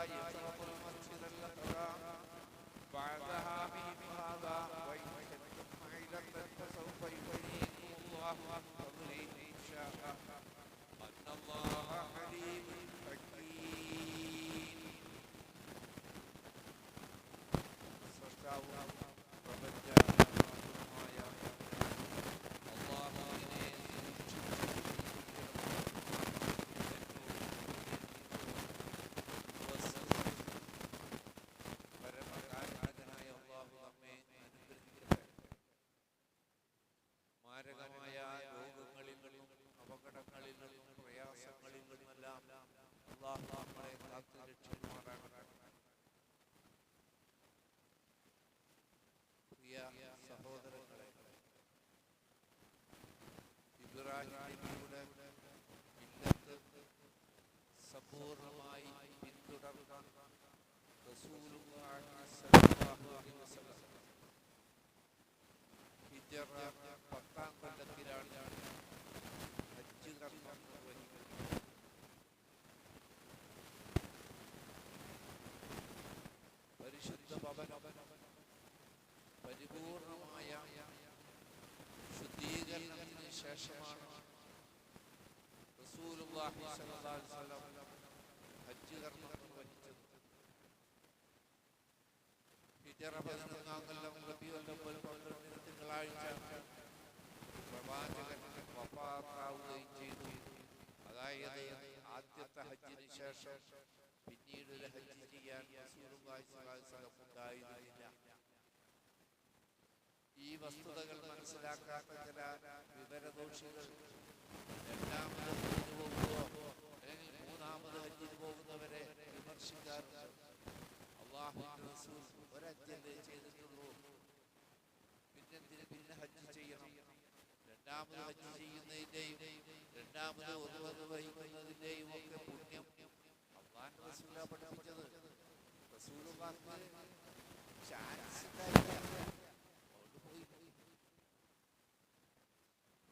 يقرب المسجد الحرام بعد عامهم هذا وإن شئتم عيلة فسوف يغنيكم الله من فضله إن شاء إن الله عليم حكيم. മാരകമായ രോഗങ്ങളിൽ നിന്നും അപകടങ്ങളിൽ നിന്നും പ്രയാസങ്ങളിൽ നിന്നുമെല്ലാം അല്ലാഹു നമ്മളെ കാത്തു രക്ഷിക്കുമാറാകട്ടെ. പ്രിയ സഹോദരങ്ങളെ, ഇബ്രാഹിം നബിയുടെ മില്ലത്ത് സമ്പൂർണ്ണമായി പിന്തുടർന്ന റസൂലുള്ളാഹി സ്വല്ലല്ലാഹു അലൈഹി വസല്ലം ഹിജ്റ 10-ാം കൊല്ലത്തിലാണ് ഹജ്ജ് കർമ്മം നിർവഹിക്കുന്നത്. പരിശുദ്ധ ഭവനം പരിപൂർണമായ ശുദ്ധീകരണത്തിന് ശേഷമാണ് റസൂലുള്ളാഹി സ്വല്ലല്ലാഹു അലൈഹി വസല്ലം ഹജ്ജ് കർമ്മം നിർവഹിച്ചത്. ഹിജ്റ 11-ാം കൊല്ലം റബീഉൽ അവ്വൽ 12 തിങ്കളാഴ്ച പ്രവാചകൻ വഫാത്താവുകയും ചെയ്തു. അതായത് ആദ്യത്തെ ഹജ്ജിന് ശേഷം പിന്നീട് ഒരു ഹജ്ജ് ചെയ്യാൻ റസൂലുള്ളാഹി സ്വല്ലല്ലാഹു അലൈഹി വസല്ലം ഉണ്ടായിരുന്നില്ല. ഈ വസ്തുതകൾ മനസ്സിലാക്കാത്ത ചില വിവരദോഷികൾ രണ്ടാമത് ഹജ്ജിന് പോകുമ്പോൾ അല്ലെങ്കിൽ മൂന്നാമത് ഹജ്ജിന് പോകുന്നവരെ വിമർശിക്കാറുണ്ട്. അല്ലാഹുവിന്റെ റസൂൽ ഒരു ഹജ്ജല്ലേ ചെയ്തിട്ടുള്ളൂ, പിന്നെ ഹജ്ജ് ചെയ്യണം. രണ്ടാമത് ഹജ്ജ് ചെയ്യുന്നതിന്റെയും രണ്ടാമത് ഒന്നുവന്ന് വഹിക്കുന്നതിന്റെയും ഒക്കെ പുണ്യം അല്ലാഹുവിന്റെ റസൂലാ പഠിപ്പിച്ചത്. റസൂലുള്ളാഹിക്ക് ചാൻസ് ഉണ്ടായില്ല.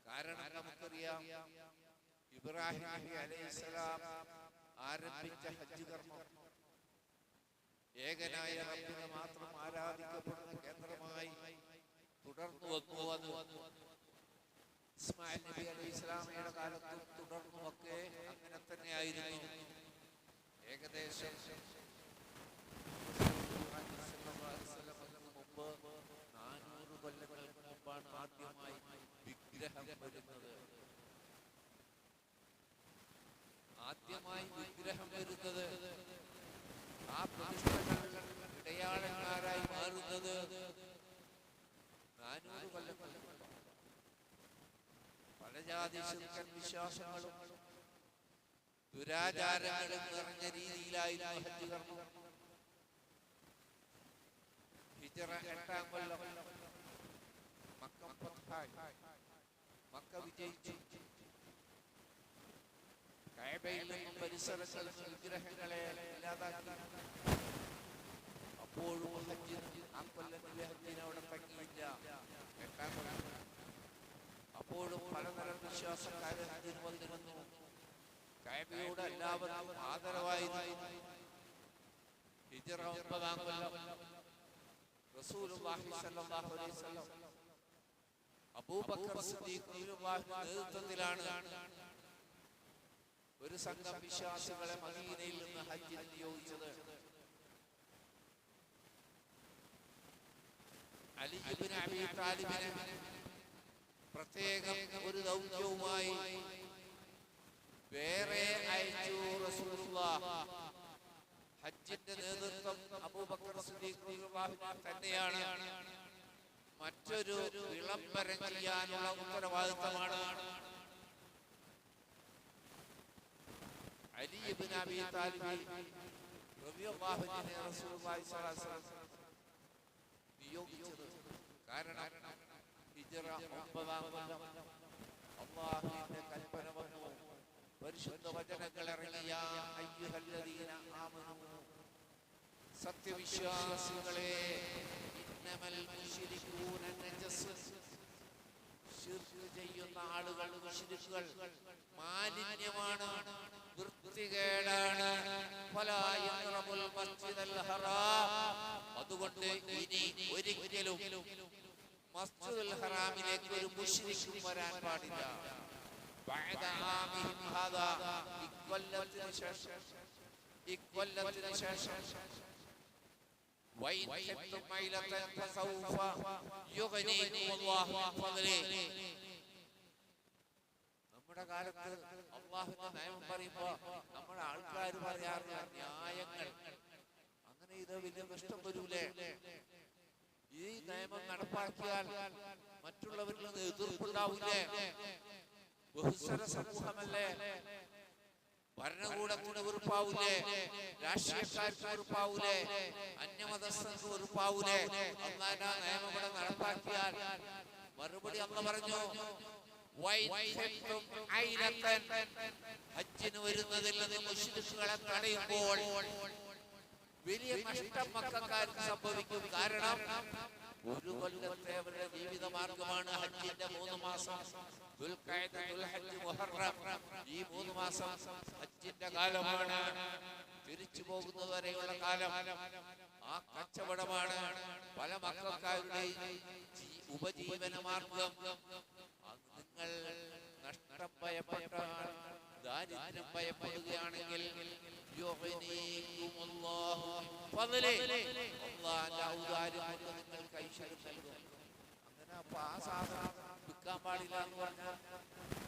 കാരണം നമുക്കറിയാം, ഇബ്രാഹിം നബി അലൈഹിസ്സലാം ആരംഭിച്ച ഹജ്ജ് കർമ്മം ഏകനായ റബ്ബിനെ മാത്രം ആരാധിക്കപ്പെടുന്ന കേന്ദ്രമായി തുടർന്നു വന്നു. ഇസ്മായിൽ നബി അലൈഹിസ്സലാമയുടെ കാലത്തും തുടർന്നുമൊക്കെ അങ്ങനെ തന്നെയായിരുന്നു. ഏകദേശം മുമ്പ് 400 കൊല്ലങ്ങൾക്ക് മുമ്പാണ് ആദ്യമായി വിഗ്രഹം വരുന്നത്. ആ പ്രതിഷ്ഠകൾ ഇടയാളന്മാരായി മാറുന്നത് 400 കൊല്ലങ്ങൾക്ക് മുമ്പ്. പല ജാതി ശിർക്കൻ വിശ്വാസങ്ങളും ദുരാചാരങ്ങളും നിറഞ്ഞ രീതിയിലായിരുന്നു ഹജ്ജ് കർമ്മം. ഹിജ്റ 8-ാം കൊല്ലം മക്ക വിജയിച്ചു. കഅബയിൽ നിന്നും പരിസരങ്ങളിൽ നിന്നും വിഗ്രഹങ്ങളെ ഇല്ലാതാക്കി. അപ്പോഴും ആ കൊല്ലത്തിലെ ഹജ്ജിന് അവിടെ തങ്ങിയില്ല. 8-ാം കൊല്ലം അപ്പോഴും പലതരം വിശ്വാസക്കാരെ ഹജ്ജിന് വന്നിരുന്നു. കഅബയോട് എല്ലാവരും ആദരവായിരുന്നു. ഹിജ്റ 9-ാം കൊല്ലം റസൂലുള്ളാഹി സ്വല്ലല്ലാഹു അലൈഹി വസല്ലം അബൂബക്കർ സിദ്ദീഖ് റളിയല്ലാഹു നേതൃത്വത്തിലാണ് ഒരു സംഘം വിശ്വാസികളെ മദീനയിൽ നിന്ന് ഹജ്ജിന് നിയോഗിച്ചത്. അലി ഇബ്നു അബീ താലിബിനെ പ്രത്യേകം ഒരു ദൗത്യവുമായി വേറെ അയച്ചു റസൂലുള്ളാഹ്. ഹജ്ജിന്റെ നേതൃത്വം അബൂബക്കർ സിദ്ദീഖ് റളിയല്ലാഹു തന്നെയാണ്. മറ്റൊരു വിളംബരം ചെയ്യാനുള്ള ഉത്തരവാദിത്തമാണ് അലി ഇബ്നു അബീ താലിബ് റളിയല്ലാഹു അൻഹു റസൂലുള്ളാഹി സ്വല്ലല്ലാഹു അലൈഹി വസല്ലം നിയോഗിച്ചത്. കാരണം ഹിജ്റ 9-ാം കൊല്ലം അല്ലാഹുവിന്റെ കൽപ്പന വന്നു. പരിശുദ്ധ വചനങ്ങൾ ഇറങ്ങിയ അയ്യുഹല്ലദീന ആമനൂ, സത്യവിശ്വാസികളെ, ഇന്നമൽ മുശ്രികൂന നജസ്, ശിർക്ക് ചെയ്യുന്ന ആളുകൾ, മുശ്രിക്കുകൾ മാലിന്യമാണ്, വൃത്തികേടാണ്, അതുകൊണ്ട് ഇനി ഒരിക്കലും മസ്ജിദുൽ ഹറാമിലേക്ക് ഒരു മുശ്രിക്കും വരാൻ പാടില്ല. ഇക്കൊല്ലത്തിന് ശേഷം നമ്മുടെ കാലത്ത് അള്ളാഹുവിന്റെ നിയമം പറയുമ്പോ നമ്മുടെ ആൾക്കാർ പറയാറുള്ള ന്യായങ്ങൾ, അങ്ങനെ ഇത് വലിയ നഷ്ടം വരൂലേ? ഈ നിയമം നടപ്പാക്കിയാൽ മറ്റുള്ളവരിൽ നിന്ന് എതിർപ്പുണ്ടാവൂലേ? ബഹുസ്വര സമൂഹമല്ലേ? ഭരണകൂടത്തിന് വെറുപ്പാവൂലേ? രാഷ്ട്രീയക്കാർക്ക് വെറുപ്പാവൂലേ? അന്യമതസ്ഥർക്ക് വെറുപ്പാവൂലേ? അള്ളാന്റെ ആ നിയമം ഇവിടെ നടപ്പാക്കിയാൽ മറുപടി അള്ള പറഞ്ഞു, ഹജ്ജിന് വരുന്നതിൽ നിന്ന് മുശ്രിക്കുകളെ തടയുമ്പോൾ വലിയ നഷ്ടം മക്കൾക്ക് സംഭവിക്കും. കാരണം ഒരു കൊല്ലത്തെ അവരുടെ ജീവിത മാർഗമാണ് ഹജ്ജിന്റെ 3 മാസം. ദുൽഖഅദ, ദുൽഹജ്ജ്, മുഹറം, ഈ 3 മാസം ഹജ്ജിന്റെ കാലമാണ്. തിരിച്ചു പോകുന്നതുവരെയുള്ള കാലം ആ കച്ചവടമാണ് പല മക്കൾക്കാരുടെയും ഉപജീവന മാർഗം. നിങ്ങൾ നഷ്ടം ഭയപ്പെട്ടാൽ, ദാരിദ്ര്യം ഭയപ്പെടുകയാണെങ്കിൽ നിങ്ങൾക്ക് ഐശ്വര്യം നൽകും. അങ്ങനെ അപ്പൊ ആ സാധനം വിൽക്കാൻ പാടില്ല എന്ന് പറഞ്ഞാൽ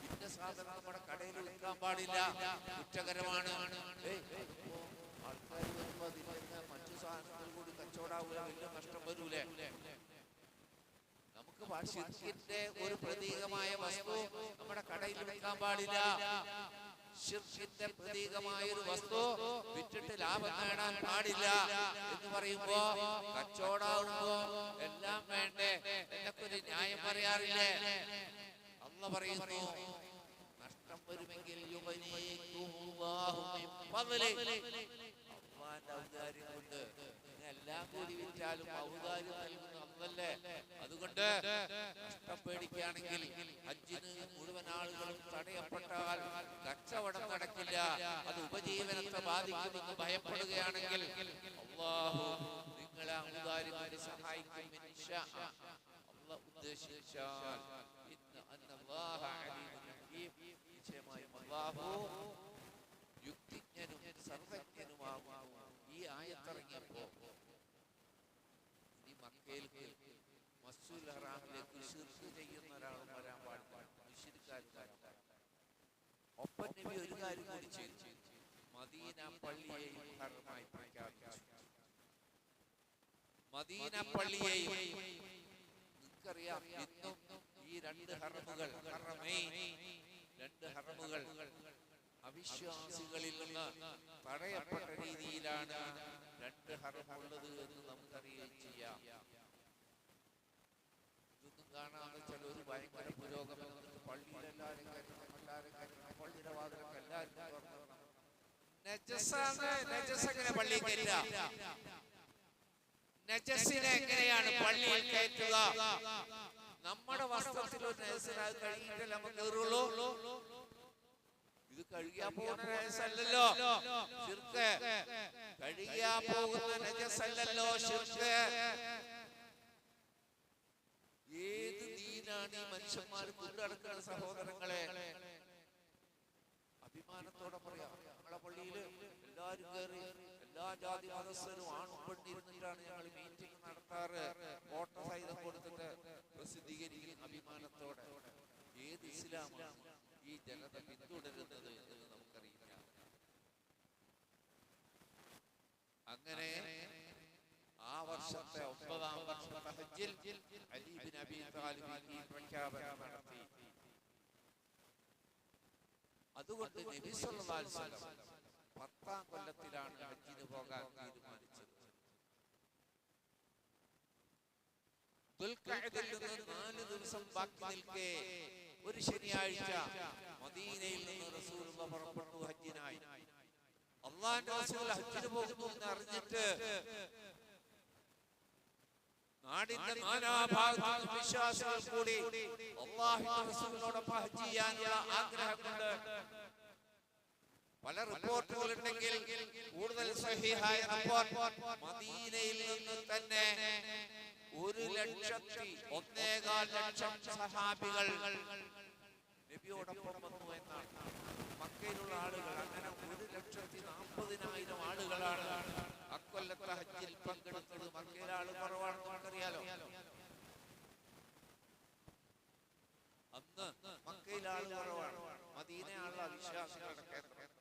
ഇന്ന സാധനം നമ്മുടെ കടയിൽ വിൽക്കാൻ പാടില്ല, കുറ്റകരമാണ്. ആൾക്കാർ വരുമ്പോ അതിന് മറ്റു സാധനങ്ങൾ കൂടി കച്ചവടാവൂല, വലിയ നഷ്ടം വരൂലേ? നമുക്ക് ശിർക്കിന്റെ ഒരു പ്രതീകമായ വസ്തു നമ്മുടെ കടയിൽ വിൽക്കാൻ പാടില്ല. ശിർക്കിന്റെ പ്രതീകമായ ഒരു വസ്തു വിറ്റിട്ട് ലാഭം നേടാൻ പാടില്ല എന്ന് പറയുമ്പോ കച്ചവടാവുമ്പോ എല്ലാം വേണ്ടേ? എന്നൊക്കെ ഒരു ന്യായം പറയാറില്ലേ? അള്ള പറയുന്നു, നഷ്ടം വരുമെങ്കിൽ അള്ളാന്റെ ഔദാര്യം കൊണ്ട് എല്ലാം കൂടി വിറ്റാലും ഔദാര്യം നൽകുന്ന അള്ളല്ലേ. അതുകൊണ്ട് നഷ്ടം പേടിക്കുകയാണെങ്കിൽ, ഹജ്ജിന് മുഴുവൻ ആളുകളും തടയപ്പെട്ടാൽ കച്ചവടം നടക്കില്ല, അത് ഉപജീവനത്തെ ബാധിക്കുമെന്ന് ഭയപ്പെടുകയാണെങ്കിൽ അല്ലാഹു നിങ്ങളെ ഔദാര്യം കൊണ്ട് സഹായിക്കും. അല്ലാഹു ഉദ്ദേശിച്ചാൽ നിശ്ചയമായും അല്ലാഹു യുക്തിജ്ഞനും സർവജ്ഞനുമാകുന്നു. ഈ ആയത്തിറങ്ങിയപ്പോ ഇനി മക്കയിലേക്ക് മസ്ജിദുൽ ഹറാമിലേക്ക് ശിർക്ക് ചെയ്യുന്ന ഒരാളും വരാൻ പാടില്ല, മുശ്രിക്കുകാരും വരാൻ പാടില്ല. ഒപ്പം നബി ഒരു കാര്യം കൂടി ചെയ്തു, മദീന പള്ളിയെയും ഹറമായി പ്രഖ്യാപിച്ചു. മദീന പള്ളിയെയും നിങ്ങൾക്കറിയാം, ഇന്നും ഈ 2 ഹറമുകൾ, രണ്ട് ഹറമുകൾ അവിശ്വാസികളിൽ നിന്ന് തടയപ്പെട്ട രീതിയിലാണ് 2 ഹറമുള്ളത് എന്ന് നമുക്കറിയുകയും ചെയ്യാം. ഇതൊന്നും കാണാതെ ചിലർ ഭയങ്കര പുരോഗമനം, പള്ളിയിലെല്ലാവരും പള്ളിയുടെ വാതിലൊക്കെ എല്ലാവരും നജസ്സെങ്ങനെ പള്ളിയിൽ കയറ്റുക? നജസ്സിനെ എങ്ങനെയാണ് പള്ളിയിൽ കയറ്റുക? നമ്മുടെ വസ്ത്രത്തിൽ ഒരു നജസ്സായി കഴുകിയിട്ടല്ലേ നമുക്ക് കയറുള്ളൂ. ഇത് കഴുകിയാ പോകുന്ന നജസ്സല്ലല്ലോ ശിർക്ക്. കഴുകിയാ പോകുന്ന നജസ്സല്ലല്ലോ ശിർക്ക്. ഏത് ദീനാണ് ഈ മനുഷ്യന്മാർ കൊണ്ടുനടക്കുന്ന സഹോദരങ്ങളെ? അഭിമാനത്തോടെ പറയാം, ഞങ്ങളെ പള്ളിയിൽ എല്ലാവരും കയറി, എല്ലാ ജാതി മതസ്ഥരും ആണും പെണ്ണിരുന്നിട്ടാണ് ഞങ്ങൾ മീറ്റിംഗ് നടത്താറ്, ഫോട്ടോ സഹിതം കൊടുത്തിട്ട് പ്രസിദ്ധീകരിക്കും അഭിമാനത്തോടെ. ഏത് ഇസ്ലാമാണ് ഈ ജനത പിന്തുടരുന്നത് എന്ന് നമുക്കറിയില്ല. അങ്ങനെ ആ വർഷത്തെ 9ാം വർഷത്തെ ഹജ്ജിൽ അലി ഇബ്നു അബീ ത്വാലിബ് ഈ പ്രഖ്യാപനം നടത്തി. അതുകൊണ്ട് നബി സല്ലല്ലാഹു അലൈഹി വസല്ലം 10ാം കൊല്ലത്തിലാണ് ഹജ്ജിന് പോകാൻ തീരുമാനിച്ചത്. ദുൽഖഅദിൽ നിന്ന് 4 ദിവസം ബാക്കി നിൽക്കെ ഒരു ശനിയാഴ്ച മദീനയിൽ നിന്ന് റസൂലുള്ളാഹി പുറപ്പെട്ടു ഹജ്ജിനായി. അല്ലാഹുവിന്റെ റസൂൽ ഹജ്ജിന് പോകുന്നു എന്ന് അറിഞ്ഞിട്ട് നാടിന്റെ നാനാഭാഗത്തും വിശ്വാസികൾ കൂടി അല്ലാഹുവിന്റെ റസൂലിനോടൊപ്പം ഹജ്ജ് ചെയ്യാനുള്ള ആഗ്രഹം കൊണ്ട് പല റിപ്പോർട്ടുകൾ ഉണ്ടെങ്കിൽ കൂടുതൽ സഹീഹായ റിപ്പോർട്ട് മദീനയിൽ നിന്ന് തന്നെ 1,1,4,00,000 സഹാബികൾ നബിയോടൊപ്പം വന്നു എന്നാണ്. മക്കയിലുള്ള ആളുകൾ അങ്ങനെ 1,40,000 ആളുകളാണ് അക്കൊല്ലത്തെ ഹജ്ജിൽ പങ്കെടുത്തത്. മക്കയിലെ ആള് കുറവാണെന്ന് നമുക്കറിയാലോ. അന്ന് മക്കയിലെ ആള് കുറവാണ്, മദീനയാണുള്ള വിശ്വാസികളുടെ കേന്ദ്രം.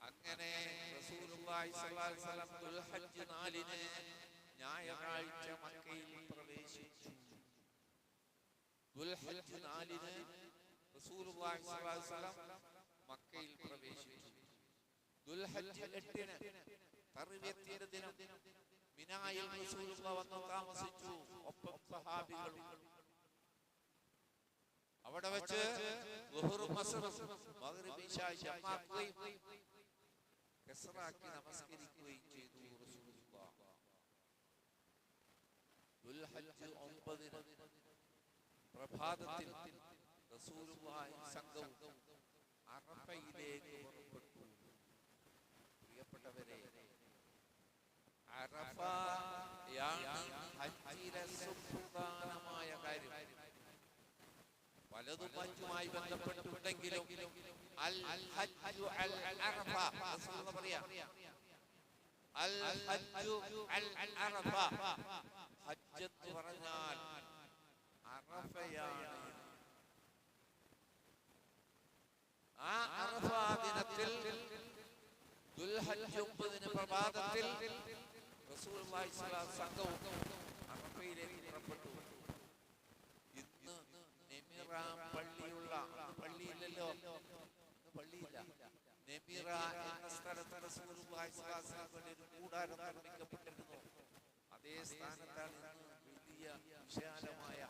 അങ്ങനെ റസൂലുള്ളാഹി സ്വല്ലല്ലാഹു അലൈഹി വസല്ലം ദുൽഹജ്ജ് 4-ന് ഞായറാഴ്ച മക്കയിൽ പ്രവേശിച്ചു. ദുൽഹജ്ജ് 4-ന് റസൂലുള്ളാഹി സ്വല്ലല്ലാഹു അലൈഹി വസല്ലം മക്കയിൽ പ്രവേശിച്ചു. ദുൽഹജ്ജ് 8-ന് തർവിയത്തിന്റെ ദിനം മിനായിൽ റസൂലുള്ളാഹി വന്നു താമസിച്ചു. ഒപ്പം സഹാബികളും അവിടെ വെച്ച് ളുഹറും അസ്റും മഗ്രിബ് ഇശാ ജമാഅത്തുകയും കസ്റാക്കി നമസ്കരിക്കുകയും ചെയ്തു റസൂലുള്ളാഹി. ദുൽഹജ്ജ് 9-ന് പ്രഭാതത്തിൽ റസൂലുള്ളാഹി സംഘവും അറഫയിലേക്ക് പുറപ്പെട്ടു. പ്രിയപ്പെട്ടവരെ, അറഫയാണ് ഹജ്ജിലെ സുപ്രധാനമായ കാര്യം. പലതും ഹജ്ജുമായി ബന്ധപ്പെട്ടുണ്ടെങ്കിലും അൽ ഹജ്ജു അൽ അറഫ റസൂലുള്ളാഹി പറയാ, അൽ ഹജ്ജു അൽ അറഫ, ഹജ്ജ് എന്ന് പറഞ്ഞാൽ അറഫയാണ്. ആ അറഫ ദിനത്തിൽ ദുൽഹജ്ജ് 9-ന് പ്രഭാതത്തിൽ റസൂലുള്ളാഹി സ്വല്ലല്ലാഹു അലൈഹി വസല്ലം സംഘവും അറഫയിലേക്ക് പുറപ്പെട്ടു. ഇന്ന് നെമിറ പള്ളിയുള്ള, പള്ളിയില്ലല്ലോ, പള്ളിയില്ല, നെമിറ എന്ന സ്ഥലത്ത് റസൂലുള്ളാഹി സ്വല്ലല്ലാഹു അലൈഹി വസല്ലം ഒരു കൂടാരം നിർമ്മിക്കപ്പെട്ടിരുന്നു. അതേ സ്ഥാനത്താണ് ഇന്ന് വലിയ വിശാലമായ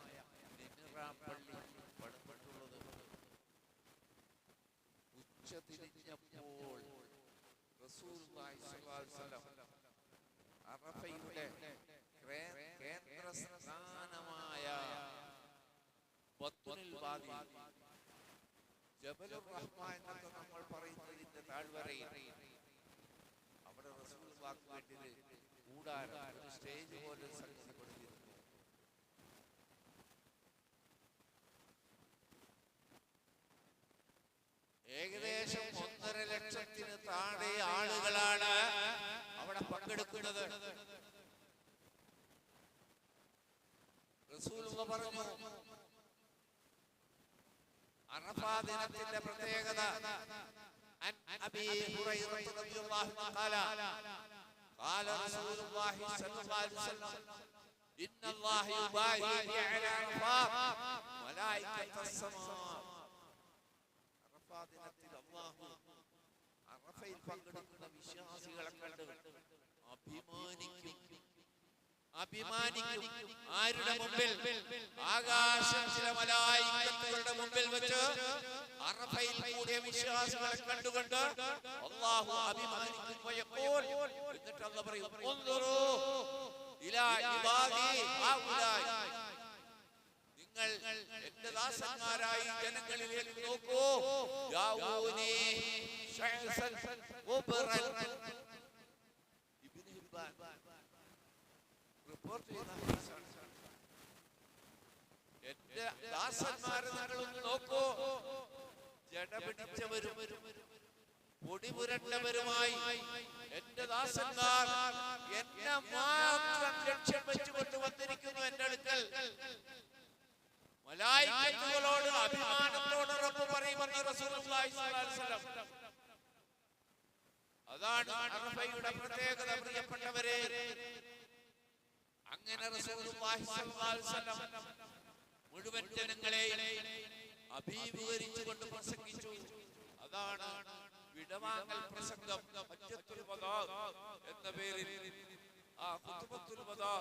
നെമിറ പള്ളി പണിതിട്ടുള്ളത്. ഉച്ച തിരിഞ്ഞപ്പോൾ റസൂലുള്ളാഹി സ്വല്ലല്ലാഹു അലൈഹി വസല്ലം അറഫയുടെ കേന്ദ്രസ്ഥാനമായ ബത്നുൽ വാദി, ജബലുർ റഹ്മ എന്നൊക്കെ നമ്മൾ പറയുന്നതിന്റെ താഴ്വരയിൽ അവിടെ റസൂലുള്ളാഹിക്ക് വേണ്ടി കൂടാരം, ഒരു സ്റ്റേജ് പോലെ സജ്ജീകരിച്ചിരുന്നു. ഏകദേശം 1.5 ലക്ഷത്തിന് താഴെ ആളുകളാണ് അവിടെ പങ്കെടുക്കുന്നത്. റസൂലുള്ളാഹി പറഞ്ഞു, അറഫ ദിനത്തിന്റെ പ്രത്യേകത, അൻ അബീ ഹുറൈറ റളിയല്ലാഹു ഖാല ഖാല റസൂലുള്ളാഹി സ്വല്ലല്ലാഹു അലൈഹി വസല്ലം ഇന്നല്ലാഹ യുബാഹി അലാ അറഫ മലായികത്തുസ് സമാ. അറഫ ദിനത്തിൽ അല്ലാഹു അറഫയിൽ പങ്കെടുക്കുന്ന വിശ്വാസികളെ കണ്ട് അഭിമാനിക്കും. ആരുടെ മുമ്പിൽ? ആകാശത്തിലെ മലായികത്തുകളുടെ മുമ്പിൽ വെച്ച് അറഫയിൽ കൂടിയ വിശ്വാസികളെ കണ്ടുകൊണ്ട് അല്ലാഹു അഭിമാനിക്കും. എന്നിട്ട് അല്ലാഹു പറയും, ഉൻദുറൂ ഇലാ ഇബാദി ഹൗലായി, നിങ്ങൾ എന്റെ ദാസന്മാരായ ജനങ്ങളിലേക്ക് നോക്കൂ. യാഊനി ശഅസൻ ഉബ്റൻ. ഇബ്നു ഹിബ്ബാൻ റിപ്പോർട്ട് ചെയ്യുന്ന ഹദീസാണ്. എന്റെ ദാസന്മാരെ നിങ്ങളൊന്ന് നോക്കൂ, ജട പിടിച്ചവരും പൊടി പുരണ്ടവരുമായി എന്റെ ദാസന്മാർ എന്നെ മാത്രം ലക്ഷ്യം വെച്ചുകൊണ്ട് വന്നിരിക്കുന്നു എന്റെ അടുക്കൽ. മലായികത്തുകളോട് അഭിമാനത്തോടെ റബ്ബ് പറയുമെന്ന് റസൂലുള്ളാഹി സ്വല്ലല്ലാഹു അലൈഹി വസല്ലം. അതാണ് അറഫയുടെ പ്രത്യേകത. പ്രിയപ്പെട്ടവരെ, അങ്ങനെ റസൂലുള്ളാഹി സ്വല്ലല്ലാഹു അലൈഹി വസല്ലം മുഴുവൻ ജനങ്ങളെയും അഭിമുഖീകരിച്ചുകൊണ്ട് പ്രസംഗിച്ചു. അതാണ് വിടവാങ്ങൽ പ്രസംഗം, ഹജ്ജത്തുൽ വദാ എന്ന പേരിൽ, ആ ഖുതുബത്തുൽ വദാ,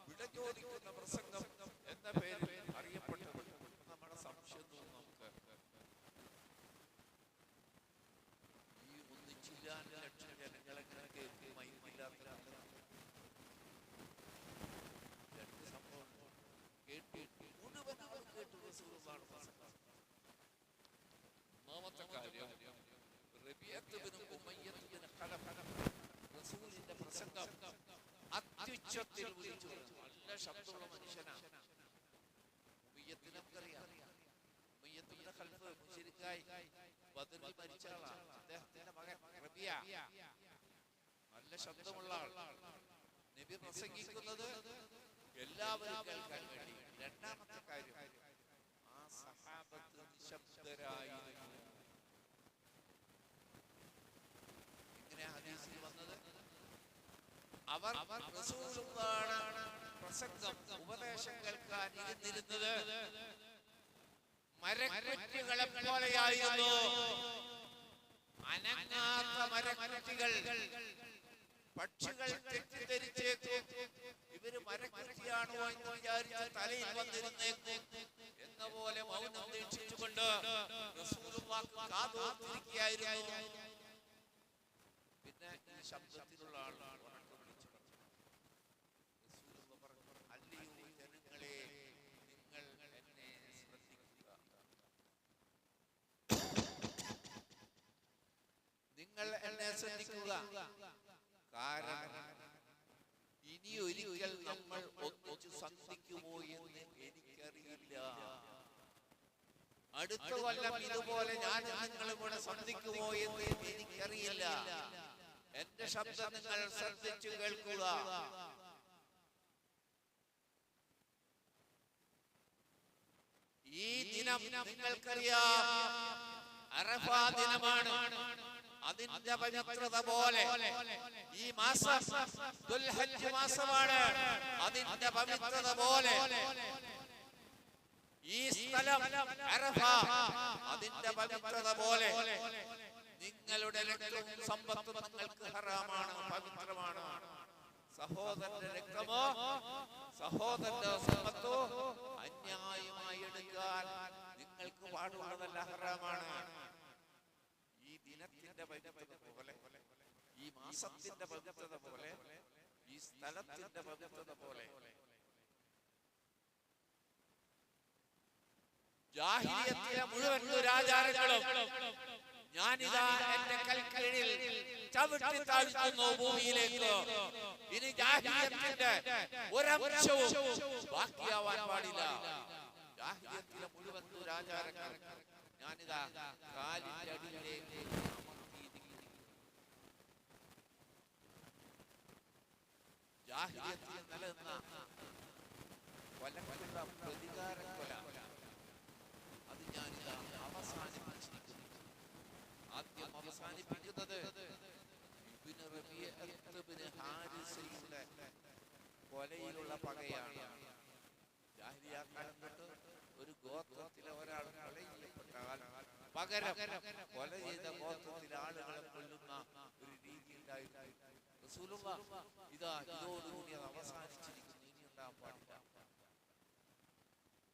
വിട ചോദിക്കുന്ന പ്രസംഗം എന്ന പേരിൽ അറിയപ്പെട്ടത്. നമ്മുടെ സംശയം നമുക്ക് ഈ 1 ലക്ഷം ജനങ്ങളെങ്ങനെ കേൾക്കും? മൈമില്ലാത്ത രണ്ട് സംഭവം കേട്ടു, മുഴുവൻ അവർ കേട്ടു റസൂലുള്ളാഹിയുടെ പ്രസംഗം. ഒന്നാമത്തെ കാര്യം, റബീഅത്ത് ഇബ്നു ഉമയ്യത്ത് ഇബ്നു ഖലഫ് റസൂലിന്റെ പ്രസംഗം അത്യുച്ചത്തിൽ വിളിച്ചു. നല്ല ശബ്ദമുള്ള മനുഷ്യനാണ്. ഉമയ്യത്തിനെ നമുക്കറിയാം. ഉമയ്യത്ത് ഇബ്നു ഖലഫ് മുശ്രിക്കായി ബദറിൽ മരിച്ച ആളാണ്. അദ്ദേഹത്തിന്റെ മകൻ റബീഅ നല്ല ശബ്ദമുള്ള ആൾ. നബി പ്രസംഗിക്കുന്നത് എല്ലാവരും കേൾക്കാൻ വേണ്ടി. രണ്ടാമത്തെ കാര്യം, ആ സഹാബത്ത് നിശബ്ദരായിരുന്നു. ഇങ്ങനെ ഹദീസിൽ വന്നത്, അവർ റസൂലുള്ളാഹിയുടെ പ്രസംഗം ഉപദേശം കേൾക്കാൻ ഇരുന്നിരുന്നത് മരക്കുറ്റികളെ പോലെയായിരുന്നു. അനങ്ങാത്ത മരക്കുറ്റികൾ. പക്ഷികൾ തെറ്റിദ്ധരിച്ചേക്കും ഇവര് മരക്കുറ്റിയാണോ എന്ന് വിചാരിച്ച് തലയിൽ വന്നിരുന്നേക്കും എന്ന പോലെ മൗനം ദീക്ഷിച്ചുകൊണ്ട് റസൂലുള്ളാഹിക്ക് കാതോർത്തിരിക്കുകയായിരുന്നു. പിന്നെ ഈ ശബ്ദത്തിലുള്ള ആൾ ഉറക്കെ വിളിച്ചു. റസൂലുള്ളാഹി പറഞ്ഞു, അല്ലയോ ജനങ്ങളെ, നിങ്ങൾ എന്നെ ശ്രദ്ധിക്കുക. നിങ്ങൾ എന്നെ ശ്രദ്ധിക്കുക. കാരണം ഇനി ഒരിക്കൽ നമ്മൾ ഒന്നിച്ച് സന്ധിക്കുമോ എന്ന് എനിക്കറിയില്ല. അടുത്ത കൊല്ലം ഇതുപോലെ ഞാൻ നിങ്ങളും കൂടെ സന്ധിക്കുമോ എന്ന് എനിക്കറിയില്ല. എന്റെ ശബ്ദം നിങ്ങൾ ശ്രദ്ധിച്ചു കേൾക്കുക. ഈ ദിനം നിങ്ങൾക്കറിയാം, അറഫാ ദിനമാണ്. അതിന്റെ പവിത്രത പോലെ ഈ മാസം ദുൽഹജ്ജ് മാസമാണ്. അതിന്റെ പവിത്രത പോലെ ഈ സ്ഥലം അറഫ, അതിന്റെ പവിത്രത പോലെ നിങ്ങളുടെ രക്തവും സമ്പത്തും നിങ്ങൾക്ക് ഹറാമാണ്, പവിത്രമാണ്. സഹോദരന്റെ രക്തമോ സഹോദരന്റെ സമ്പത്തോ അന്യായമായി എടുക്കാൻ നിങ്ങൾക്ക് പാടുള്ളതല്ല, ഹറാമാണ്. ഈ ദിനത്തിന്റെ പവിത്രത പോലെ, ഈ മാസത്തിന്റെ പവിത്രത പോലെ, ഈ സ്ഥലത്തിന്റെ പവിത്രത പോലെ ജാഹിലിയത്തിലെ മുഴുവൻ ദുരാചാരങ്ങളും ഞാനിതാ എന്റെ കൽക്കീഴിൽ ചവിട്ടി താഴ്ത്തുന്നു ഭൂമിയിലേക്ക്. ഇനി ജാഹിലിയത്തിന്റെ ഒരംശവും ബാക്കിയാവാൻ പാടില്ല. ജാഹിലിയത്തിലെ മുഴുവൻ ദുരാചാരങ്ങൾ ഞാനിതാ കാലിന്റെ അടിയിലേക്ക് അമർത്തിയിരിക്കുന്നു. ജാഹിലിയത്തിൽ നിലനിന്ന കൊലക്കുള്ള പ്രതികാര കൊല, അത് ഞാനിതാ അവസാനിപ്പിച്ചിരിക്കുന്നു. ആദ്യം അവസാനിപ്പിക്കുന്നത് ഇബ്നു റബീഅത്ത് ഇബ്നു ഹാരിസയുടെ കൊലയിലുള്ള പകയാണ്. ജാഹിലിയ്യ കാലം തൊട്ട് ഒരു ഗോത്രത്തിലെ ഒരാൾ കൊല ചെയ്യപ്പെട്ടാൽ പകരം കൊല ചെയ്ത ഗോത്രത്തിലെ ആളുകളെ കൊല്ലുന്ന ഒരു രീതി ഉണ്ടായിരുന്നു. റസൂലുള്ളാഹി ഇതാ ഇതോടുകൂടി അത് അവസാനിച്ചിരിക്കുന്നു. ഇനി ഉണ്ടാകാൻ പാടില്ല.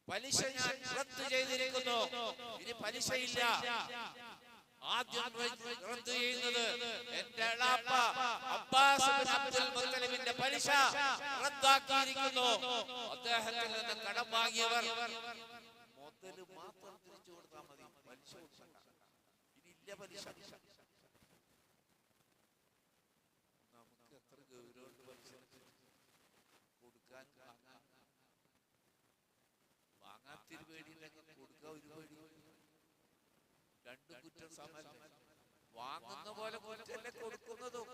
പലിശ ഞാൻ റദ്ദ് ചെയ്തിരിക്കുന്നു. ഇനി പലിശയില്ല. ആദ്യം റദ്ദ് ചെയ്യുന്നത് എന്റെ എളാപ്പ അബ്ബാസ് ഇബ്നു അബ്ദുൽ മുത്തലിബിന്റെ പലിശ റദ്ദാക്കിയിരിക്കുന്നു. അദ്ദേഹത്തിൽ നിന്ന് കടം വാങ്ങിയവർ മുതല് മാത്രം തിരിച്ചു കൊടുത്താൽ മതി, പലിശ കൊടുക്കണ്ട. ഇനി ഇല്ല പലിശ. നമുക്ക് എത്ര ഗൗരവമുണ്ട് പലിശ കൊടുക്കാൻ. വാങ്ങാത്തിരി പേടിയില്ലെങ്കിൽ കൊടുക്കാൻ ഒരു പേടി. രണ്ടു കുറ്റം സമല്ല. വാങ്ങുന്ന പോലെ കുറ്റല്ലേ കൊടുക്കുന്നതും.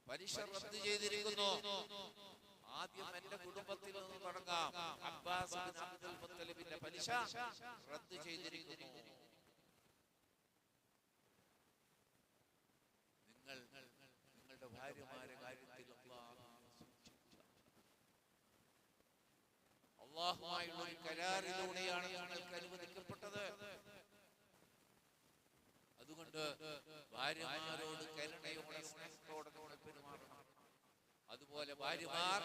പലിശ റദ്ദ് ചെയ്തിരിക്കുന്നു. ആദ്യം എന്റെ കുടുംബത്തിൽ നിന്ന് തുടങ്ങാം. അബ്ബാസ് ഇബ്നു അബ്ദുൽ മുത്തലിബിന്റെ പലിശ റദ്ദ് ചെയ്തിരിക്കുന്നു. നിങ്ങൾ നിങ്ങളുടെ ഭാര്യമാരെ കാര്യത്തിൽ അല്ലാഹുമായുള്ള ഒരു കരാറിലൂടെയാണ് നിങ്ങൾക്ക് അനുവദിക്കപ്പെട്ടത്. അതുകൊണ്ട് ഭാര്യമാരോട് കരുണയോടെ സ്നേഹത്തോടെ പെരുമാറണം. അതുപോലെ ഭാര്യമാർ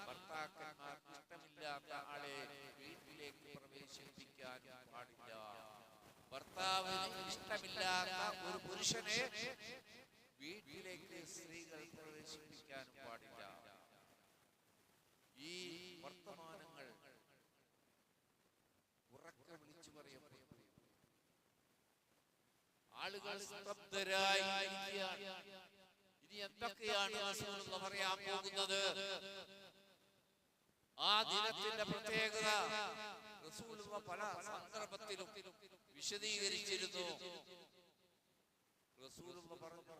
ഭർത്താക്കന്മാർക്ക് ഇഷ്ടമില്ലാത്ത ആളെ വീട്ടിലേക്ക് പ്രവേശിപ്പിക്കാൻ പാടില്ല. ഭർത്താവിന് ഇഷ്ടമില്ലാത്ത ഒരു പുരുഷനെ വീട്ടിലേക്ക് സ്ത്രീകൾ പ്രവേശിപ്പിക്കാനും പാടില്ല. ഈ വർത്തമാനങ്ങൾ ഉറക്കെ വിളിച്ചു പറയപ്പെടും. ആളുകൾ സ്തബ്ധരായി ഇരിക്കുകയാണ്. ഇനി എന്തൊക്കെയാണ് റസൂലുള്ളാഹി പറയാൻ പോകുന്നത്? ആ ദിനത്തിന്റെ പ്രത്യേകത റസൂലുള്ളാഹി പല സന്ദർഭത്തിലും വിശദീകരിച്ചിരുന്നു. റസൂലുള്ളാഹി പറഞ്ഞു,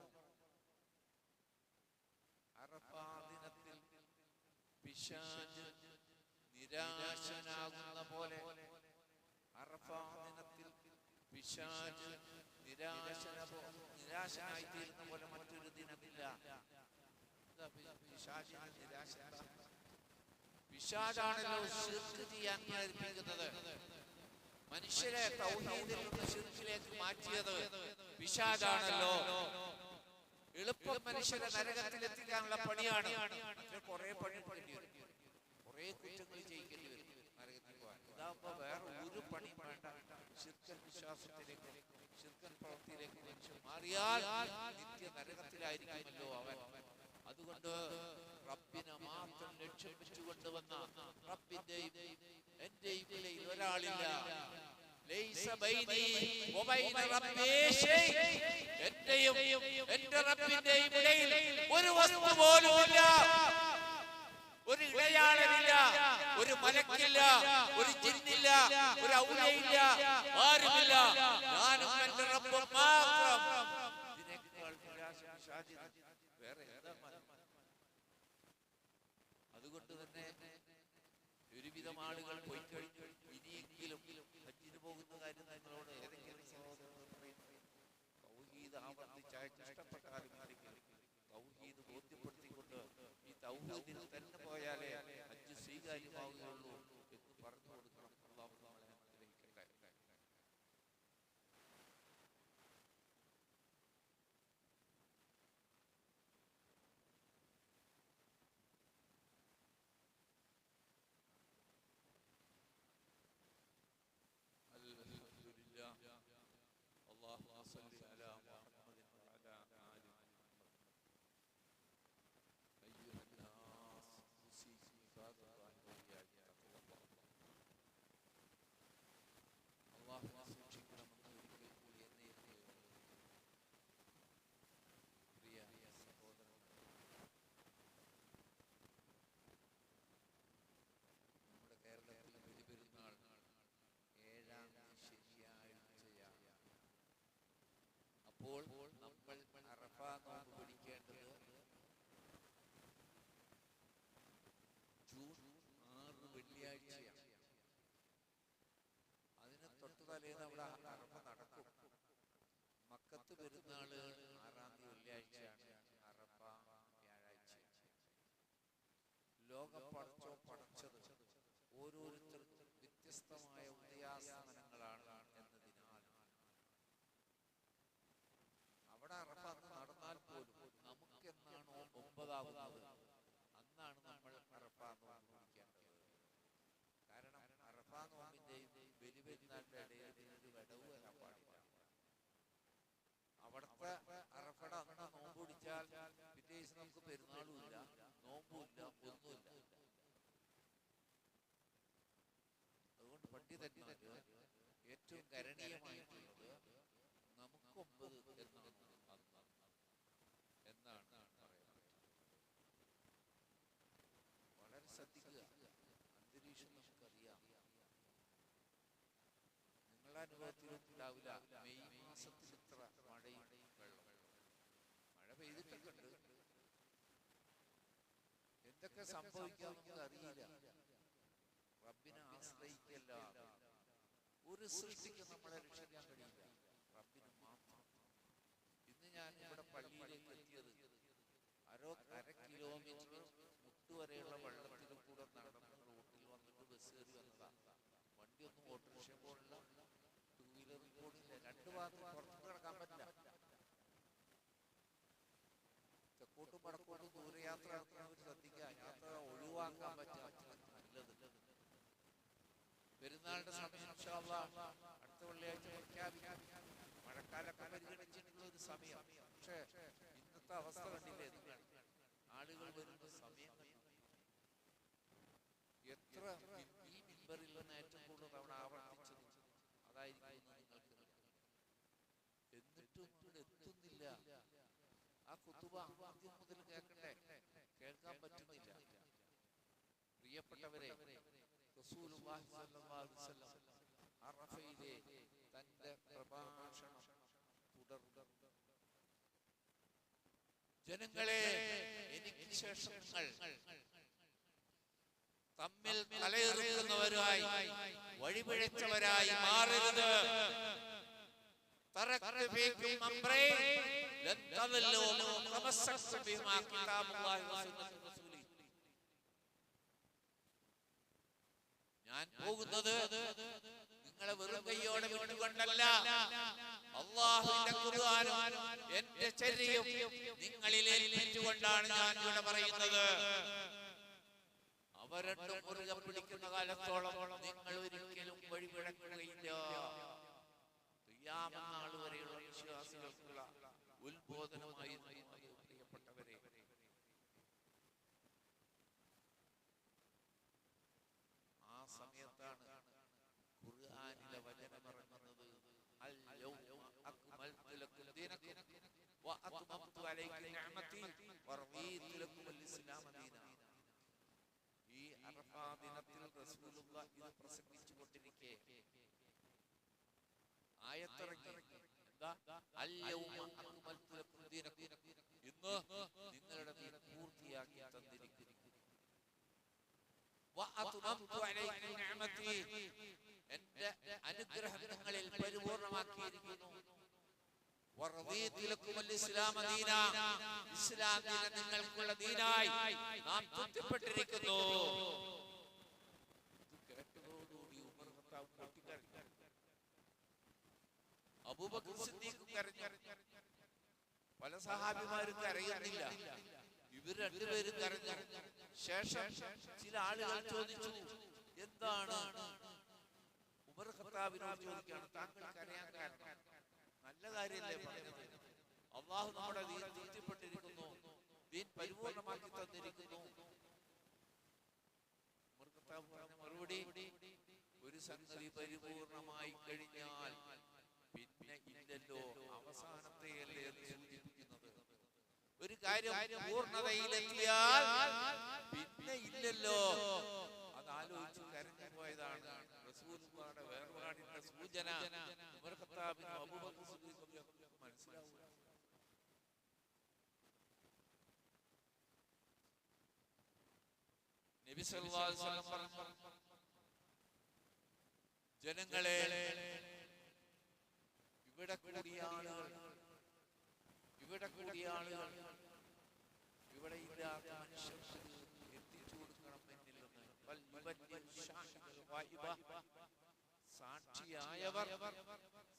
അറഫാ ദിനത്തിൽ പിശാച് നിരാശനാകുന്ന പോലെ, അറഫാ ദിനത്തിൽ പിശാച് നിരാശനായി തീരുന്ന പോലെ മറ്റൊരു ദിനമില്ല. പിശാചാണല്ലോ ശിർക്ക് ചെയ്യാൻ പ്രേരിപ്പിക്കുന്നത്. മനുഷ്യരെ തൗഹീദിൽ നിന്ന് ശിർക്കിലേക്ക് മാറ്റിയത് പിശാചാണല്ലോ. എളുപ്പം മനുഷ്യരെ നരകത്തിലെത്തിക്കാനുള്ള പണിയാണ്. കുറെ പണി പണിക്കേണ്ടി വരും, കുറെ കുറ്റങ്ങൾ ചെയ്യിക്കേണ്ടി വരും നരകത്തിൽ പോകാൻ. ഇതാകുമ്പോ വേറെ ഒരു പണിയും വേണ്ട. ശിർക്കൻ വിശ്വാസത്തിലേക്ക്, ശിർക്കൻ പ്രവൃത്തിയിലേക്ക് മനുഷ്യൻ മാറിയാൽ നിത്യ നരകത്തിലായിരിക്കുമല്ലോ അവൻ. അതുകൊണ്ട് റബ്ബിനെ മാത്രം ലക്ഷ്യം വെച്ചുകൊണ്ടുവന്ന റബ്ബിന്റെയും എന്റെയും ഇടയിൽ ഒരാളില്ല. ലൈസ ബൈനി വബൈന റബ്ബി ശൈ. എന്റെയും എന്റെ റബ്ബിന്റെയും ഇടയിൽ ഒരു വസ്തു പോലും ഇല്ല, ഒരു ഇടയാളനില്ല, ഒരു മലക്കില്ല, ഒരു ജിന്നില്ല, ഒരു ഔലിയയില്ല, ആരുമില്ല. ഞാനും എന്റെ റബ്ബും മാത്രം. ഇതിനേക്കാൾ വേറെ എന്താ? അതുകൊണ്ട് തന്നെ ഒരുവിധം ആളുകൾ പോയി കഴിഞ്ഞു. ഇനിയെങ്കിലും ഹജ്ജിന് പോകുന്ന കാര്യം നിങ്ങളോട് ഏതെങ്കിലും സഹോദരങ്ങൾ പറയുന്നത്, തൗഹീദ് ആവർത്തിച്ച് ഇഷ്ടപ്പെട്ടാലും തൗഹീദ് ബോധ്യപ്പെടുത്തിക്കൊണ്ട് ഈ തൗഹീദിൽ തന്നെ പോയാലേ ഹജ്ജ് സ്വീകാര്യമാവുകയുള്ളൂ എന്ന് പറഞ്ഞു കൊടുക്കണം. അല്ലാഹു നമ്മളെ അനുഗ്രഹിക്കട്ടെ. അപ്പോൾ നമ്മൾ അറഫാ നോമ്പ് പിടിക്കേണ്ടത് ജൂൺ 6 വെള്ളിയാഴ്ചയാണ്. അതിന് തൊട്ടു തലേന്ന് അവിടെ അറഫ നടക്കും. മക്കത്ത് പെരുന്നാള് 6-ാം തീയതി വെള്ളിയാഴ്ചയാണ്, അറഫ വ്യാഴാഴ്ചയാണ്. ലോകം പടച്ചത് ഓരോരുത്തർക്കും വ്യത്യസ്തമായ ഉദയാസ്തമനങ്ങളാണ് എന്നതിനാൽ അവിടെ അറഫ നടന്നാൽ പോലും നമുക്ക് എന്നാണോ 9-ാവുന്നത് അന്നാണ് നമ്മൾ അറഫ നോമ്പ് പിടിക്കേണ്ടത്. കാരണം അറഫ നോമ്പിന്റെയും ബലിപെരുന്നാളിന്റെ ഇടയിൽ ഒരു വിടവ് വരാൻ പാടില്ല. അവിടുത്തെ അറഫയുടെ അന്ന് നോമ്പ് പിടിച്ചാൽ പിറ്റേ ദിവസം നമുക്ക് പെരുന്നാളും ഇല്ല, നോമ്പും ഇല്ല, ഒന്നുമില്ല. അതുകൊണ്ട് പണ്ഡിതന്മാര് ഏറ്റവും കരണീയമായിട്ടുള്ളത് നമുക്ക് 9 എന്നാണ് പറയുന്നത്. വളരെ ശ്രദ്ധിക്കുക. അന്തരീക്ഷം നമുക്കറിയാം, നിങ്ങളുടെ അനുഭവത്തിലും ഉണ്ടാവില്ല. മെയ് മാസത്തിൽ ഇത്ര മഴയും വെള്ളം, മഴ പെയ്തിട്ടൊക്കെ ഉണ്ട്. എന്തൊക്കെ സംഭവിക്കാൻ നമുക്ക് അറിയില്ല. റബ്ബിനെ ആശ്രയിക്കല്ലാതെ ഒരു സൃഷ്ടിക്ക് നമ്മളെ രക്ഷിക്കാൻ കഴിയില്ല, റബ്ബിന് മാത്രം. ഇന്ന് ഞാൻ ഇവിടെ പള്ളിയിലേക്ക് എത്തിയത് 1/2 കിലോമീറ്റർ മുട്ടുവരെയുള്ള വെള്ളത്തിൽ കൂടെ നടന്ന് റോട്ടിൽ വന്നിട്ട് ബസ് കയറി വന്നതാണ്. വണ്ടിയൊന്നും ഓട്ടോറിക്ഷ പോലുള്ള 2 വീലറിൽ പോണില്ല. 2 ഭാഗത്ത് പുറത്തു കിടക്കാൻ പറ്റില്ല. തെക്കോട്ടും വടക്കോട്ടും ദൂരയാത്ര നടത്തുന്നവർ ശ്രദ്ധിക്കുക, യാത്ര ഒഴിവാക്കാൻ പറ്റുക നല്ലത്. പെരുന്നാളിന്റെ സമയം ഇൻഷാ അല്ലാഹ് അടുത്ത വെള്ളിയാഴ്ച പ്രഖ്യാപിക്കാം. മഴക്കാലൊക്കെ പരിഗണിച്ചിട്ടുള്ള ഒരു സമയം. പക്ഷേ ഇന്നത്തെ അവസ്ഥ കണ്ടില്ലേ നിങ്ങൾ? ആളുകൾ വരുന്ന സമയം എത്ര ഈ മിമ്പറിൽ നിന്ന് ഏറ്റവും കൂടുതൽ തവണ ആവർത്തിച്ചത് അതായിരിക്കും നിങ്ങൾക്ക്. എന്നിട്ടും അങ്ങോട്ട് എത്തുന്നില്ല. ആ ഖുതുബ ആദ്യം മുതൽ കേൾക്കാൻ പറ്റുന്നില്ല. പ്രിയപ്പെട്ടവരെ, റസൂലുള്ളാഹി സ്വല്ലല്ലാഹു അലൈഹി വസല്ലം അറഫയിലെ തന്റെ പ്രഭാഷണം തുടർന്നു. ജനങ്ങളെ, എനിക്ക് ശേഷം തമ്മിൽ തലയെറുക്കുന്നവരായി വഴിപിഴച്ചവരായി മാറരുത്. ഞാൻ പോകുന്നത് നിങ്ങളെ വെറും കൈയോടെ വിട്ടുകൊണ്ടല്ല, അല്ലാഹുവിന്റെ ഖുർആനും എന്റെ ചര്യയും നിങ്ങളിൽ ഏൽപ്പിച്ചുകൊണ്ടാണ് ഞാൻ ഇവിടെ പറയുന്നത്. അവ രണ്ടും മുറുകെ പിടിക്കുന്ന കാലത്തോളം നിങ്ങൾ ഒരിക്കലും വഴിപിഴക്കുകയില്ല. ഖിയാമത്ത് നാൾ വരെയുള്ള വിശ്വാസികൾക്കുള്ള ഉത്ബോധനമായി പ്രിയപ്പെട്ടവരെ. ആ സമയത്താണ് ഖുർആനിലെ വചനം ഇറങ്ങുന്നത്. അൽ യൗമ അക്മൽതു ലക്കും ദീനക്കും വഅത്മംതു അലൈക്കും നിഅമതി വറദീതു ലക്കും അൽ ഇസ്ലാമ ദീന. ഈ അറഫാ ദിനത്തിൽ റസൂലുള്ളാഹി ഇത് പ്രസംഗിച്ചു കൊണ്ടിരിക്കെ ആയത്തിറങ്ങി. എന്താ? അൽ യൗമ അക്മൽതു ലക്കും ദീനക്കും, ഇന്ന് നിങ്ങളുടെ ദീൻ പൂർത്തിയാക്കി തന്നിരിക്കുന്നു. വഅത്മംതു അലൈക്കും നിഅമതി, എന്റെ അനുഗ്രഹം നിങ്ങളിൽ പരിപൂർണമാക്കിയിരിക്കുന്നു. വറദീതു ലക്കും അൽ ഇസ്ലാമ ദീന, ഇസ്ലാം ദീനം നിങ്ങൾക്കുള്ള ദീനായി നാം തൃപ്തിപ്പെട്ടിരിക്കുന്നു. കേട്ടതോടുകൂടി ഉമർ ഖത്താബ് പൊട്ടിക്കരഞ്ഞു. അബൂബക്കർ സിദ്ദീഖ് കരഞ്ഞു. പല സഹാബിമാരും കരയുന്നില്ല, ഇവർ രണ്ടുപേരും കരഞ്ഞു. ശേഷം ചില ആളുകൾ ചോദിച്ചു, എന്താണ്? ഉമർ ഖത്താബിനോട് ചോദിക്കുകയാണ്, താങ്കൾ കരയാൻ കാരണം? നല്ല കാര്യമല്ലേ പറഞ്ഞത്? അല്ലാഹു നമ്മുടെ ദീൻ തൃപ്തിപ്പെട്ടിരിക്കുന്നു, ദീൻ പരിപൂർണമാക്കി തന്നിരിക്കുന്നു. ഉമർ ഖത്താബ് പറഞ്ഞ മറുപടി, ഒരു സംഗതി പരിപൂർണമായി കഴിഞ്ഞാൽ പിന്നെ ഇല്ലല്ലോ, അവസാനത്തെയല്ലേ സൂചിപ്പിക്കുന്നത്. ഒരു കാര്യം പൂർണ്ണതയിലെത്തിയാൽ പിന്നെ ഇല്ലല്ലോ. അതാലോചിച്ച് കരഞ്ഞു പോയതാണ് റസൂലുള്ളാഹിയുടെ വേർപാടിന്റെ സൂചന. ഉമർ ഖത്താബിനും അബൂബക്കർ സിദ്ദീഖിനും മനസ്സിലാവും. നബി സല്ലല്ലാഹു അലൈഹി വസല്ലം പറഞ്ഞു, ജനങ്ങളെ, ഇവിടെ കൂടിയ ആളുകൾ, ഇവിടെ ഇല്ലാത്ത മനുഷ്യർക്ക് എത്തിച്ചു കൊടുക്കണം എന്നില്ലെന്ന്. സാക്ഷിയായവർ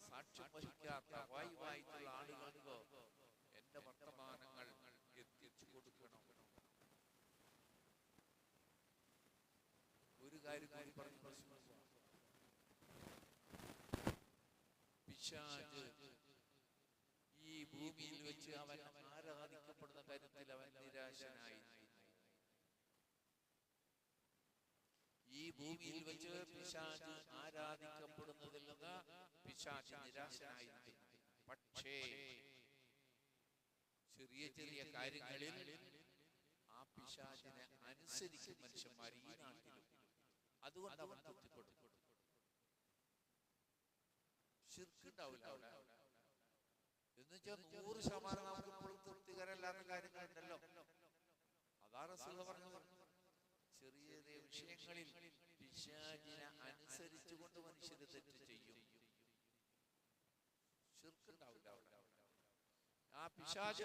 സാക്ഷ്യം വഹിക്കാത്ത വായുവായിട്ടുള്ള ആളുകൾക്ക് എന്റെ വർത്തമാനങ്ങൾ എത്തിച്ചു കൊടുക്കണം. ഒരു കാര്യം കൂടി പറഞ്ഞു, പിശാച് ഈ ഭൂമിയിൽ വെച്ച് അവൻ ആരാധിക്കപ്പെടുന്ന കാര്യത്തിൽ അവൻ നിരാശനായി. ഈ ഭൂമിയിൽ വെച്ച് പിശാച് ആരാധിക്കപ്പെടുന്നതിൽ നിന്ന് പിശാച് നിരാശനായി. പക്ഷേ ചെറിയ ചെറിയ കാര്യങ്ങളിൽ ആ പിശാചിനെ അനുസരിക്കും മനുഷ്യന്മാർ ഈ നാട്ടിലും. അതുകൊണ്ട് അവൻ തൃപ്തിപ്പെട്ടു. ശിർക്കുണ്ടാവില്ല അവിടെ. എന്നുവെച്ചാൽ 100% നമുക്ക് ഇപ്പോഴും തൃപ്തികരമല്ലാത്ത കാര്യങ്ങളുണ്ടല്ലോ. അതാ റസൂൽ പറഞ്ഞത്, ചെറിയ ചെറിയ വിഷയങ്ങളിൽ പിശാചിനെ അനുസരിച്ചുകൊണ്ട് മനുഷ്യര് തെറ്റ് ചെയ്യും. ശിർക്കുണ്ടാവില്ല അവിടെ. ആ പിശാച്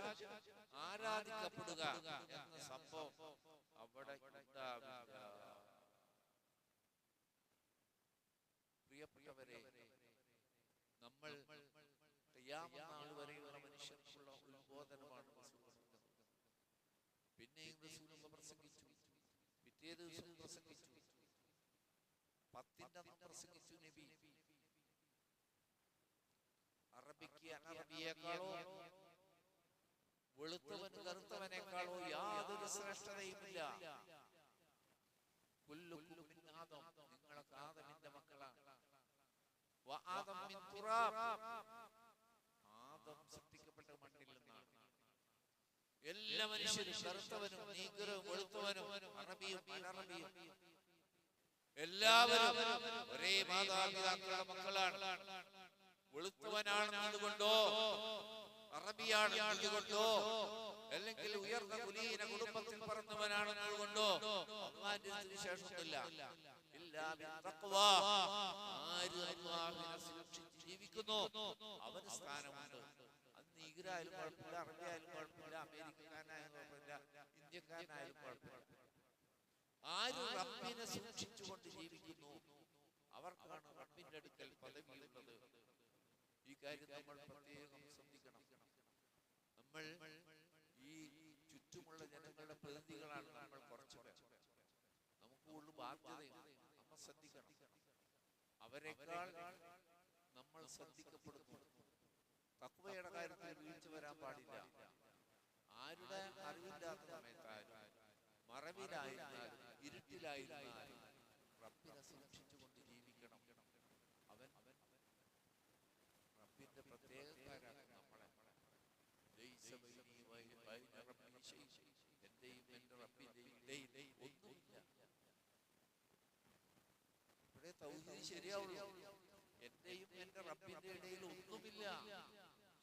ആരാധിക്കപ്പെടുക എന്ന സംഭവം അവിടെ ഉണ്ടാവില്ല. പ്രിയപ്പെട്ടവരെ, നമ്മൾ ഖിയാമത്ത് നാൾ വരെയുള്ള മനുഷ്യർക്കുള്ള ഉത്ബോധനമാണ് റസൂൽ. പിന്നെയും റസൂൽ പ്രസംഗിച്ചു, പിറ്റേ ദിവസം പ്രസംഗിച്ചു, 10ന്റെ അന്ന് പ്രസംഗിച്ചു. നബി അറബിയേക്കാളോ വെളുത്തവന് കറുത്തവനേക്കാളോ യാതൊരു ശ്രേഷ്ഠതയുമില്ല. നിങ്ങളൊക്കെ ആദമിന്റെ മക്കളാണ്. ആദം എല്ലാ മനുഷ്യരും, കറുത്തവനും നീഗ്രവും വെളുത്തവനും അറബിയും അനറബിയും എല്ലാവരും ഒരേ മാതാപിതാക്കളുടെ മക്കളാണ്. വെളുത്തവനാണെന്നതുകൊണ്ടോ അറബിയാണെന്നതുകൊണ്ടോ അല്ലെങ്കിൽ ഉയർന്ന കുലീന കുടുംബത്തിൽ പറഞ്ഞവനാണെന്നതുകൊണ്ടോ അല്ലാഹുവിന്റെ വിശേഷമില്ല. ആര് അല്ലാഹുവിനെ സൂക്ഷിച്ച് ജീവിക്കുന്നു അവന് സ്ഥാനമുണ്ട്. അത് നീഗ്രായാലും കുഴപ്പമില്ല, അറബിയായാലും കുഴപ്പമില്ല, അമേരിക്കക്കാരനായാലും കുഴപ്പമില്ല, ഇന്ത്യക്കാരനായാലും കുഴപ്പമില്ല. ആര് റബ്ബിനെ സൂക്ഷിച്ചുകൊണ്ട് ജീവിക്കുന്നു അവർക്കാണ് റബ്ബിന്റെ അടുക്കൽ പദവിയുള്ളത്. ഈ കാര്യം നമ്മൾ പ്രത്യേകം ശ്രദ്ധിക്കണം. നമ്മൾ ഈ ചുറ്റുമുള്ള ജനങ്ങളുടെ പ്രതിനിധികളാണ് നമ്മൾ. കുറച്ചു പേർ നമുക്ക് കൂടുതൽ ബാധ്യതയുണ്ട്. നമ്മൾ ശ്രദ്ധിക്കണം. അവരെക്കാൾ നമ്മൾ ശ്രദ്ധിക്കപ്പെടുന്നു. തഖ്വയുടെ കാര്യത്തിൽ വീഴ്ച വരാൻ പാടില്ല. ആരുടെ അറിവില്ലാത്ത സമയത്തായാലും മറവിലായിരുന്നാലും ഇരുട്ടിലായിരുന്നാലും റബ്ബിനെ സൂക്ഷിച്ചുകൊണ്ട് ജീവിക്കണം. അവൻ റബ്ബിന്റെ പ്രത്യേകക്കാരാണ് നമ്മളെ. എന്റെയും എന്റെ റബ്ബിന്റെയും ഇടയിൽ ഒന്നുമില്ല. ഇവിടെ തൗഹീദ് ശരിയാവുള്ളൂ. എന്റെയും എന്റെ റബ്ബിന്റെ ഇടയിൽ ഒന്നുമില്ല.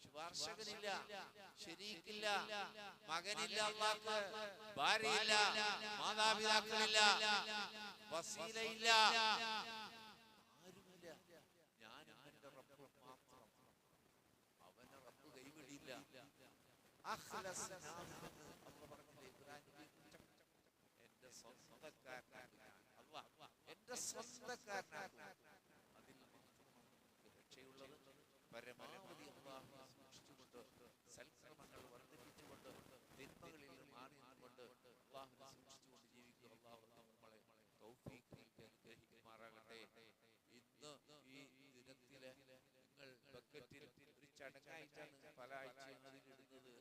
ശുപാർശകനില്ല, ശരീക്കില്ല, മകനില്ല, അല്ലാഹുക്ക് ഭാര്യയില്ല, മാതാപിതാക്കളില്ല, വസീലയില്ല, ആരുമില്ല. ഞാനും എന്റെ റബ്ബ് മാത്രം. അവനെ റബ്ബ് കൈവിടില്ല. എന്റെ സ്വന്തക്കാരനാണ് അല്ലാഹ്, എന്റെ സ്വന്തക്കാരനാണ്. അതിൽ രക്ഷയുള്ളത് പരമാവധി അല്ലാഹുവിനെ സൂക്ഷിച്ചുകൊണ്ട് സൽക്കർമ്മങ്ങൾ വർദ്ധിപ്പിച്ചുകൊണ്ട് തിന്മകളിൽ മാറി നിന്നുകൊണ്ട് അല്ലാഹുവിനെ സൂക്ഷിച്ചുകൊണ്ട് ജീവിക്കുക. അല്ലാഹു നമ്മളെ തൗഫീഖ് നൽകി അനുഗ്രഹിക്കുമാറാകട്ടെ. ഇന്ന് ഈ ദിനത്തിലെ നിങ്ങൾ ബക്കറ്റിൽ ഒരു ചടങ്ങായിട്ടാണ് പല ആഴ്ചയും അതിലിടുന്നത്.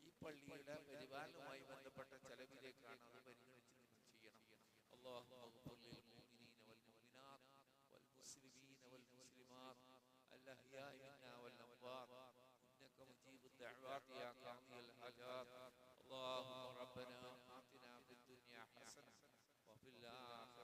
ഈ പള്ളിയുടെ പരിപാലനവുമായി ബന്ധപ്പെട്ട ചെലവിലേക്കാണ് അത് പരിഗണിച്ച് ചെയ്യണം. അല്ലാഹു മുഅ്മിനീന വൽ മുഅ്മിനാത്ത് വൽ മുസ്ലിമീന വൽ മുസ്ലിമാത്ത് الأحياء منا والأموات إنك مجيب الدعوات يا قاضي الحاجات. اللهم ربنا آتنا في الدنيا حسنة وفي الآخرة